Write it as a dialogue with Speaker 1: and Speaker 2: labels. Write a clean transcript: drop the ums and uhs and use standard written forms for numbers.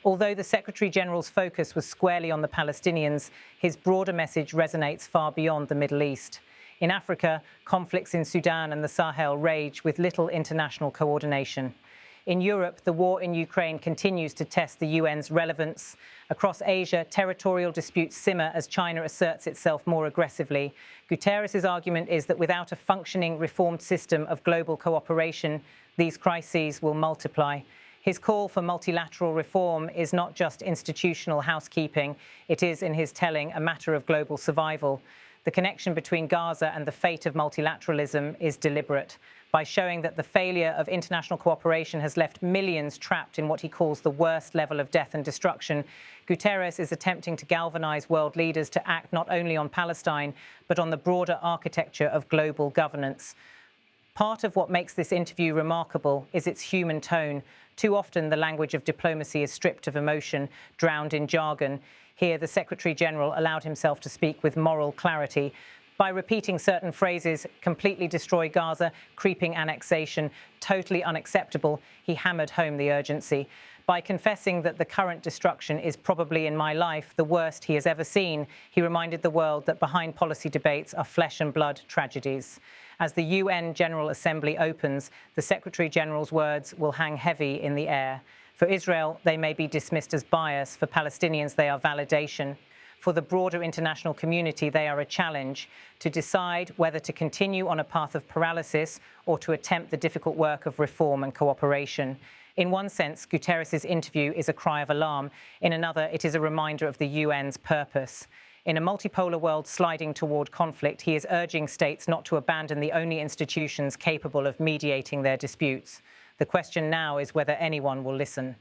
Speaker 1: Although the Secretary-General's focus was squarely on the Palestinians, his broader message resonates far beyond the Middle East. In Africa, conflicts in Sudan and the Sahel rage with little international coordination. In Europe, the war in Ukraine continues to test the UN's relevance. Across Asia, territorial disputes simmer as China asserts itself more aggressively. Guterres' argument is that without a functioning, reformed system of global cooperation, these crises will multiply. His call for multilateral reform is not just institutional housekeeping. It is, in his telling, a matter of global survival. The connection between Gaza and the fate of multilateralism is deliberate. By showing that the failure of international cooperation has left millions trapped in what he calls the worst level of death and destruction, Guterres is attempting to galvanize world leaders to act not only on Palestine, but on the broader architecture of global governance. Part of what makes this interview remarkable is its human tone. Too often, the language of diplomacy is stripped of emotion, drowned in jargon. Here, the Secretary-General allowed himself to speak with moral clarity. By repeating certain phrases, completely destroy Gaza, creeping annexation, totally unacceptable, he hammered home the urgency. By confessing that the current destruction is probably in my life the worst he has ever seen, he reminded the world that behind policy debates are flesh and blood tragedies. As the UN General Assembly opens, the Secretary-General's words will hang heavy in the air. For Israel, they may be dismissed as bias. For Palestinians, they are validation. For the broader international community, they are a challenge to decide whether to continue on a path of paralysis or to attempt the difficult work of reform and cooperation. In one sense, Guterres' interview is a cry of alarm. In another, it is a reminder of the UN's purpose. In a multipolar world sliding toward conflict, he is urging states not to abandon the only institutions capable of mediating their disputes. The question now is whether anyone will listen.